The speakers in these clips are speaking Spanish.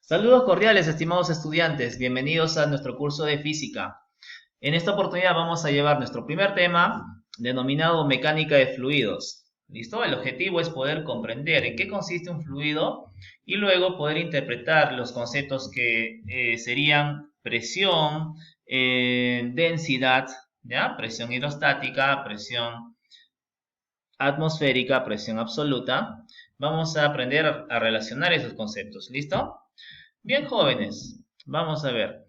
Saludos cordiales, estimados estudiantes. Bienvenidos a nuestro curso de física. En esta oportunidad vamos a llevar nuestro primer tema, denominado mecánica de fluidos. ¿Listo? El objetivo es poder comprender en qué consiste un fluido y luego poder interpretar los conceptos que serían presión, densidad, ¿ya? Presión hidrostática, presión atmosférica, presión absoluta. Vamos a aprender a relacionar esos conceptos. ¿Listo? Bien, jóvenes, vamos a ver.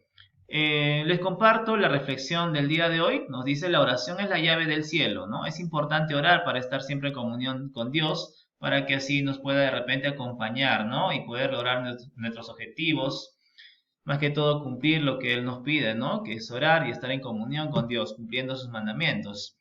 Les comparto la reflexión del día de hoy. Nos dice: la oración es la llave del cielo, ¿no? Es importante orar para estar siempre en comunión con Dios, para que así nos pueda de repente acompañar, ¿no? Y poder lograr nuestros objetivos, más que todo cumplir lo que Él nos pide, ¿no? Que es orar y estar en comunión con Dios, cumpliendo sus mandamientos.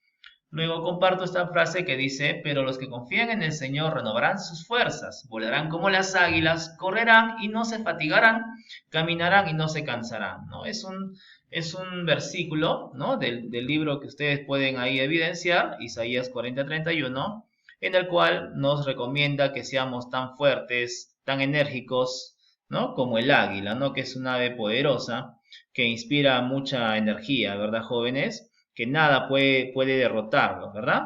Luego comparto esta frase que dice: pero los que confían en el Señor renovarán sus fuerzas, volarán como las águilas, correrán y no se fatigarán, caminarán y no se cansarán, ¿no? Es un versículo, ¿no? del libro que ustedes pueden ahí evidenciar, Isaías 40:31, en el cual nos recomienda que seamos tan fuertes, tan enérgicos, ¿no? Como el águila, ¿no? Que es un ave poderosa, que inspira mucha energía, ¿verdad, jóvenes? Que nada puede derrotarlos, ¿verdad?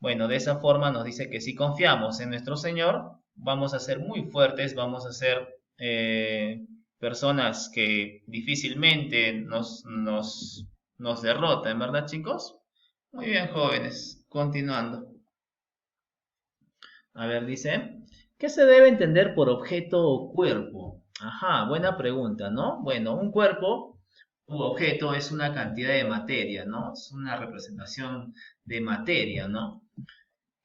Bueno, de esa forma nos dice que si confiamos en nuestro Señor, vamos a ser muy fuertes, vamos a ser personas que difícilmente nos derroten, ¿verdad, chicos? Muy bien, jóvenes, continuando. A ver, dice: ¿qué se debe entender por objeto o cuerpo? Ajá, buena pregunta, ¿no? Bueno, un cuerpo u objeto es una cantidad de materia, ¿no? Es una representación de materia, ¿no?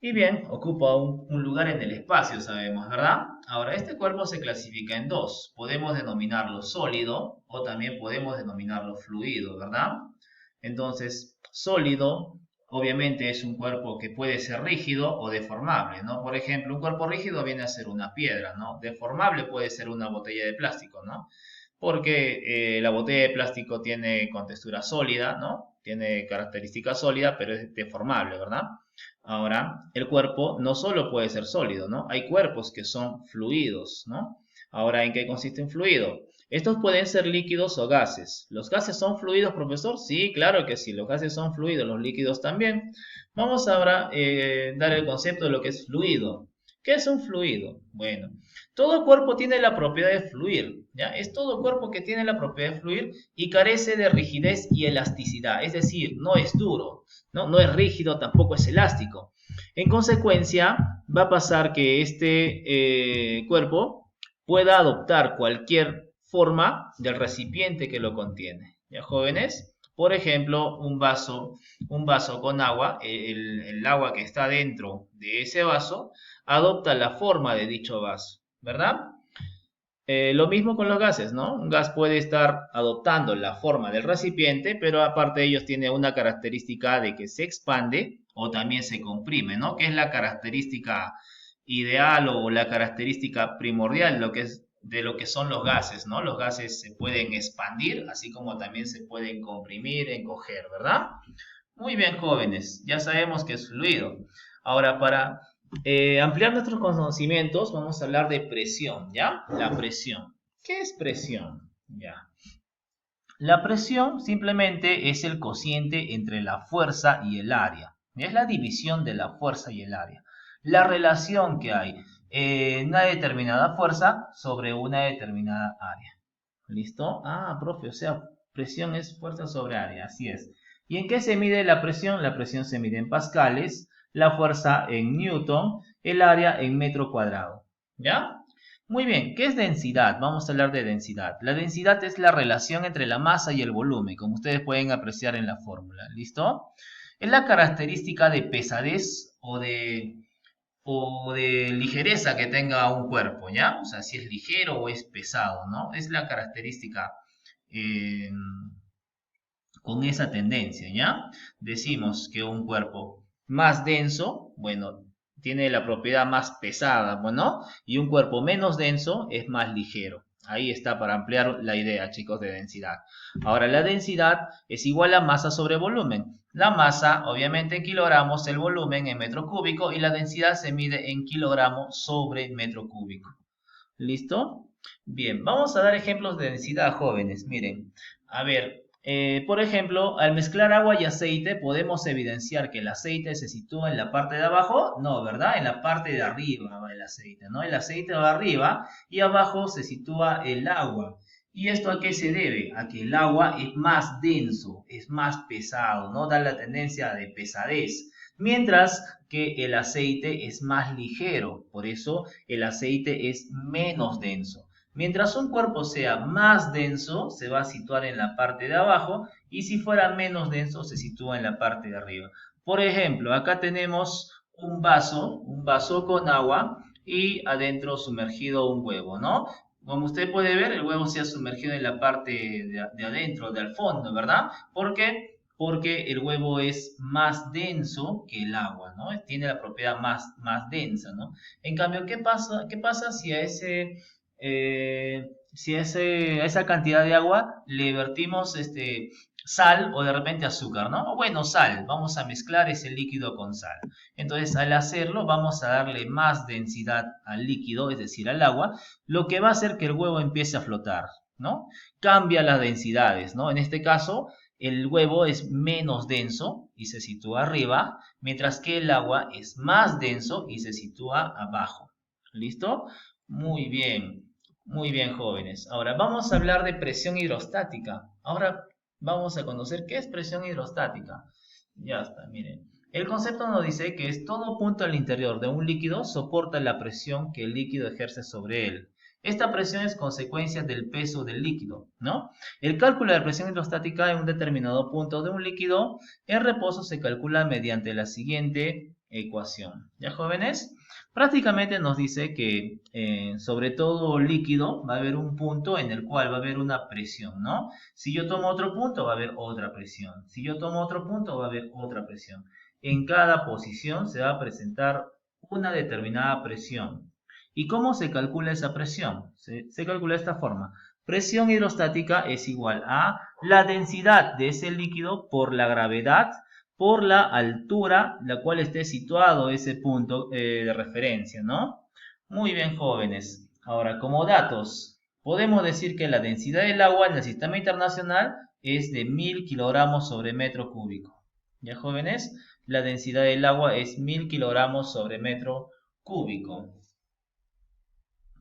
Y bien, ocupa un lugar en el espacio, sabemos, ¿verdad? Ahora, este cuerpo se clasifica en dos. Podemos denominarlo sólido o también podemos denominarlo fluido, ¿verdad? Entonces, sólido obviamente es un cuerpo que puede ser rígido o deformable, ¿no? Por ejemplo, un cuerpo rígido viene a ser una piedra, ¿no? Deformable puede ser una botella de plástico, ¿no? Porque la botella de plástico tiene contextura sólida, ¿no? Tiene características sólidas, pero es deformable, ¿verdad? Ahora, el cuerpo no solo puede ser sólido, ¿no? Hay cuerpos que son fluidos, ¿no? Ahora, ¿en qué consiste un fluido? Estos pueden ser líquidos o gases. ¿Los gases son fluidos, profesor? Sí, claro que sí, los gases son fluidos, los líquidos también. Vamos ahora a dar el concepto de lo que es fluido. ¿Qué es un fluido? Bueno, todo cuerpo tiene la propiedad de fluir, ¿ya? Es todo cuerpo que tiene la propiedad de fluir y carece de rigidez y elasticidad, es decir, no es duro, no es rígido, tampoco es elástico. En consecuencia, va a pasar que este cuerpo pueda adoptar cualquier forma del recipiente que lo contiene. ¿Ya, jóvenes? Por ejemplo, un vaso con agua, el agua que está dentro de ese vaso adopta la forma de dicho vaso, ¿verdad? Lo mismo con los gases, ¿no? Un gas puede estar adoptando la forma del recipiente, pero aparte de ellos tiene una característica de que se expande o también se comprime, ¿no? Que es la característica ideal o la característica primordial de lo que son los gases, ¿no? Los gases se pueden expandir, así como también se pueden comprimir, encoger, ¿verdad? Muy bien, jóvenes, ya sabemos que es fluido. Ahora, para ampliar nuestros conocimientos, vamos a hablar de presión, ¿ya? La presión. ¿Qué es presión? Ya. La presión simplemente es el cociente entre la fuerza y el área. Es la división de la fuerza y el área. La relación que hay en una determinada fuerza sobre una determinada área. ¿Listo? Ah, profe, o sea, presión es fuerza sobre área, así es. ¿Y en qué se mide la presión? La presión se mide en pascales, la fuerza en newton, el área en metro cuadrado. ¿Ya? Muy bien, ¿qué es densidad? Vamos a hablar de densidad. La densidad es la relación entre la masa y el volumen, como ustedes pueden apreciar en la fórmula. ¿Listo? Es la característica de pesadez o de ligereza que tenga un cuerpo, ¿ya? O sea, si es ligero o es pesado, ¿no? Es la característica eh, con esa tendencia, ¿ya? Decimos que un cuerpo más denso, bueno, tiene la propiedad más pesada, bueno, y un cuerpo menos denso es más ligero. Ahí está para ampliar la idea, chicos, de densidad. Ahora, la densidad es igual a masa sobre volumen. La masa, obviamente, en kilogramos, el volumen en metro cúbico y la densidad se mide en kilogramos sobre metro cúbico. ¿Listo? Bien, vamos a dar ejemplos de densidad, jóvenes. Miren, a ver, por ejemplo, al mezclar agua y aceite, ¿podemos evidenciar que el aceite se sitúa en la parte de abajo? No, ¿verdad? En la parte de arriba va el aceite, ¿no? El aceite va arriba y abajo se sitúa el agua. ¿Y esto a qué se debe? A que el agua es más denso, es más pesado, ¿no? Da la tendencia de pesadez. Mientras que el aceite es más ligero, por eso el aceite es menos denso. Mientras un cuerpo sea más denso, se va a situar en la parte de abajo y si fuera menos denso, se sitúa en la parte de arriba. Por ejemplo, acá tenemos un vaso con agua y adentro sumergido un huevo, ¿no? Como usted puede ver, el huevo se ha sumergido en la parte de adentro, del fondo, ¿verdad? ¿Por qué? Porque el huevo es más denso que el agua, ¿no? Tiene la propiedad más densa, ¿no? En cambio, qué pasa si a esa cantidad de agua le vertimos sal o de repente azúcar, ¿no? O bueno, sal, vamos a mezclar ese líquido con sal. Entonces, al hacerlo, vamos a darle más densidad al líquido, es decir, al agua, lo que va a hacer que el huevo empiece a flotar, ¿no? Cambia las densidades, ¿no? En este caso, el huevo es menos denso y se sitúa arriba, mientras que el agua es más denso y se sitúa abajo. ¿Listo? Muy bien. Muy bien, jóvenes. Ahora vamos a hablar de presión hidrostática. Ahora vamos a conocer qué es presión hidrostática. Ya está, miren. El concepto nos dice que es todo punto al interior de un líquido soporta la presión que el líquido ejerce sobre él. Esta presión es consecuencia del peso del líquido, ¿no? El cálculo de presión hidrostática en un determinado punto de un líquido en reposo se calcula mediante la siguiente ecuación. ¿Ya, jóvenes? Prácticamente nos dice que sobre todo líquido va a haber un punto en el cual va a haber una presión, ¿no? Si yo tomo otro punto va a haber otra presión. Si yo tomo otro punto va a haber otra presión. En cada posición se va a presentar una determinada presión. ¿Y cómo se calcula esa presión? Se calcula de esta forma. Presión hidrostática es igual a la densidad de ese líquido por la gravedad por la altura la cual esté situado ese punto de referencia, ¿no? Muy bien, jóvenes. Ahora, como datos, podemos decir que la densidad del agua en el sistema internacional es de 1000 kilogramos sobre metro cúbico. ¿Ya, jóvenes? La densidad del agua es 1000 kilogramos sobre metro cúbico.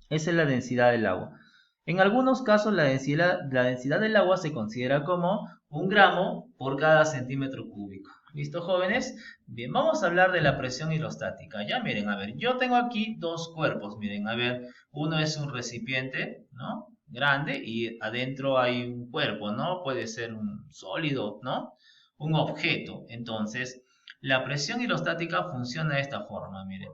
Esa es la densidad del agua. En algunos casos la densidad del agua se considera como 1 gramo por cada centímetro cúbico. ¿Listo, jóvenes? Bien, vamos a hablar de la presión hidrostática. Ya miren, a ver, yo tengo aquí dos cuerpos. Miren, a ver, uno es un recipiente, ¿no? Grande y adentro hay un cuerpo, ¿no? Puede ser un sólido, ¿no? Un objeto. Entonces, la presión hidrostática funciona de esta forma, miren.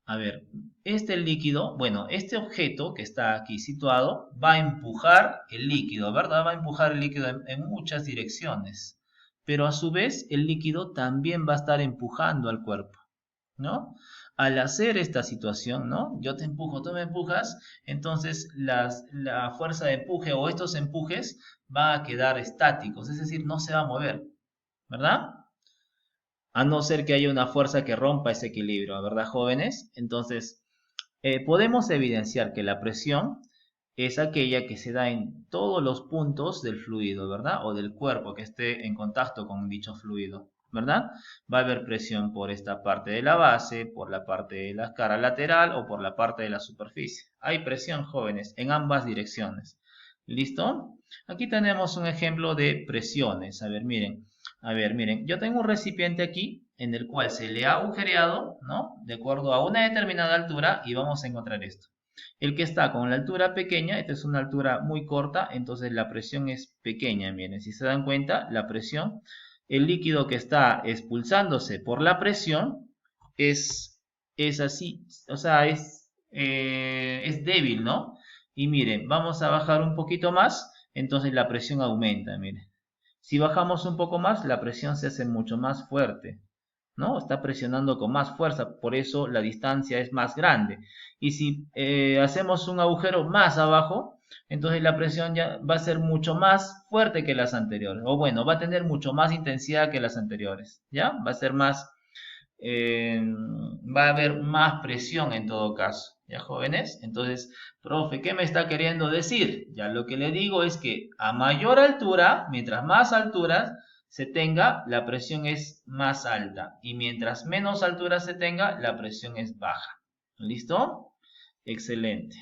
A ver, este líquido, bueno, este objeto que está aquí situado va a empujar el líquido, ¿verdad? Va a empujar el líquido en muchas direcciones, pero a su vez el líquido también va a estar empujando al cuerpo, ¿no? Al hacer esta situación, ¿no? Yo te empujo, tú me empujas, entonces la fuerza de empuje o estos empujes van a quedar estáticos, es decir, no se va a mover, ¿verdad? A no ser que haya una fuerza que rompa ese equilibrio, ¿verdad, jóvenes? Entonces, podemos evidenciar que la presión es aquella que se da en todos los puntos del fluido, ¿verdad? O del cuerpo que esté en contacto con dicho fluido, ¿verdad? Va a haber presión por esta parte de la base, por la parte de la cara lateral o por la parte de la superficie. Hay presión, jóvenes, en ambas direcciones. ¿Listo? Aquí tenemos un ejemplo de presiones. A ver, miren, yo tengo un recipiente aquí en el cual se le ha agujereado, ¿no? De acuerdo a una determinada altura y vamos a encontrar esto. El que está con la altura pequeña, esta es una altura muy corta, entonces la presión es pequeña, miren, si se dan cuenta, la presión, el líquido que está expulsándose por la presión es así, o sea, es débil, ¿no? Y miren, vamos a bajar un poquito más, entonces la presión aumenta, miren. Si bajamos un poco más, la presión se hace mucho más fuerte, ¿no? Está presionando con más fuerza, por eso la distancia es más grande. Y si hacemos un agujero más abajo, entonces la presión ya va a ser mucho más fuerte que las anteriores. O bueno, va a tener mucho más intensidad que las anteriores, ¿ya? Va a ser más, va a haber más presión en todo caso. ¿Ya, jóvenes? Entonces, profe, ¿qué me está queriendo decir? Ya lo que le digo es que a mayor altura, mientras más alturas se tenga, la presión es más alta. Y mientras menos altura se tenga, la presión es baja. ¿Listo? Excelente.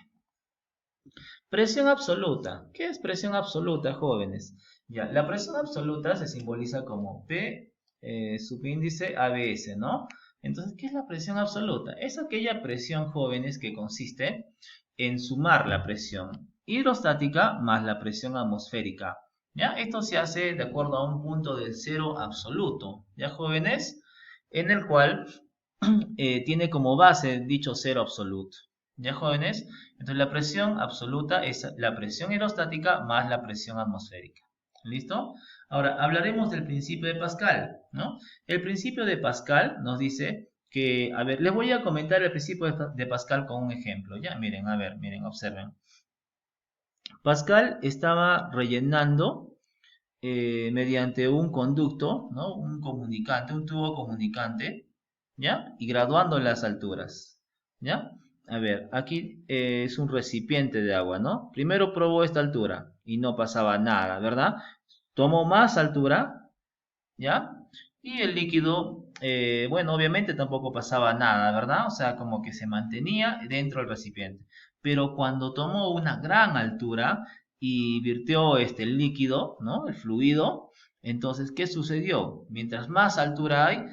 Presión absoluta. ¿Qué es presión absoluta, jóvenes? Ya, la presión absoluta se simboliza como P subíndice ABS, ¿no? Entonces, ¿qué es la presión absoluta? Es aquella presión, jóvenes, que consiste en sumar la presión hidrostática más la presión atmosférica. ¿Ya? Esto se hace de acuerdo a un punto del cero absoluto, ¿ya, jóvenes? En el cual tiene como base dicho cero absoluto. ¿Ya, jóvenes? Entonces la presión absoluta es la presión hidrostática más la presión atmosférica. ¿Listo? Ahora hablaremos del principio de Pascal, ¿no? El principio de Pascal nos dice que, a ver, les voy a comentar el principio de Pascal con un ejemplo. Ya, miren, a ver, miren, observen. Pascal estaba rellenando mediante un conducto, ¿no? Un comunicante, un tubo comunicante, ¿ya? Y graduando las alturas, ¿ya? A ver, aquí es un recipiente de agua, ¿no? Primero probó esta altura y no pasaba nada, ¿verdad? Tomó más altura, ¿ya? Y el líquido, bueno, obviamente tampoco pasaba nada, ¿verdad? O sea, como que se mantenía dentro del recipiente. Pero cuando tomó una gran altura y virtió el líquido, ¿no? El fluido, entonces, ¿qué sucedió? Mientras más altura hay,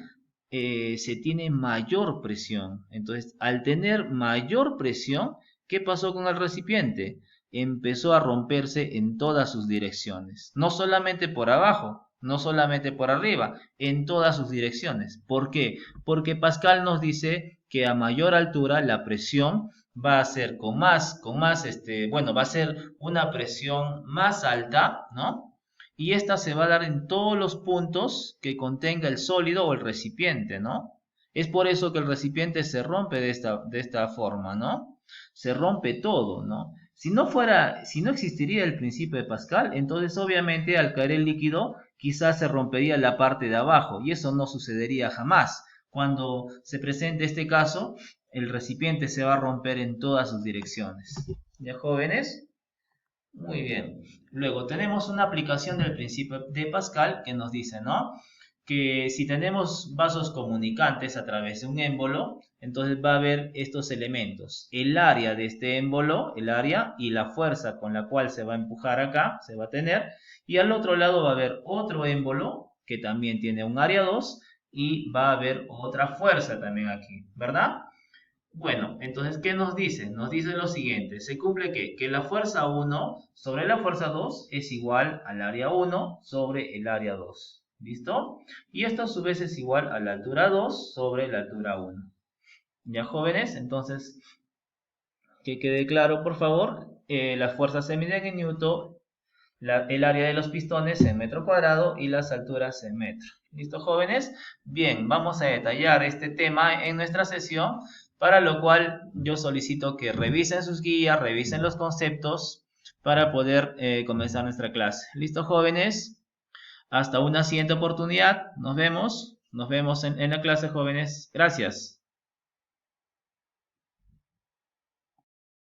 se tiene mayor presión. Entonces, al tener mayor presión, ¿qué pasó con el recipiente? Empezó a romperse en todas sus direcciones, no solamente por abajo, no solamente por arriba, en todas sus direcciones. ¿Por qué? Porque Pascal nos dice que a mayor altura la presión va a ser bueno, va a ser una presión más alta, ¿no? Y esta se va a dar en todos los puntos que contenga el sólido o el recipiente, ¿no? Es por eso que el recipiente se rompe de esta forma, ¿no? Se rompe todo, ¿no? Si no existiría el principio de Pascal, entonces obviamente al caer el líquido quizás se rompería la parte de abajo y eso no sucedería jamás. Cuando se presente este caso, el recipiente se va a romper en todas sus direcciones. ¿Ya, jóvenes? Muy bien. Luego tenemos una aplicación del principio de Pascal que nos dice, ¿no? Que si tenemos vasos comunicantes a través de un émbolo, entonces va a haber estos elementos. El área de este émbolo, el área y la fuerza con la cual se va a empujar acá, se va a tener. Y al otro lado va a haber otro émbolo que también tiene un área 2 y va a haber otra fuerza también aquí, ¿verdad? Bueno, entonces, ¿qué nos dice? Nos dice lo siguiente, se cumple que la fuerza 1 sobre la fuerza 2 es igual al área 1 sobre el área 2. ¿Listo? Y esto a su vez es igual a la altura 2 sobre la altura 1. ¿Ya, jóvenes? Entonces, que quede claro, por favor, las fuerzas se miden en newton, el área de los pistones en metro cuadrado y las alturas en metro. ¿Listo, jóvenes? Bien, vamos a detallar este tema en nuestra sesión, para lo cual yo solicito que revisen sus guías, revisen los conceptos para poder comenzar nuestra clase. ¿Listo, jóvenes? Hasta una siguiente oportunidad. Nos vemos. Nos vemos en la clase, jóvenes. Gracias.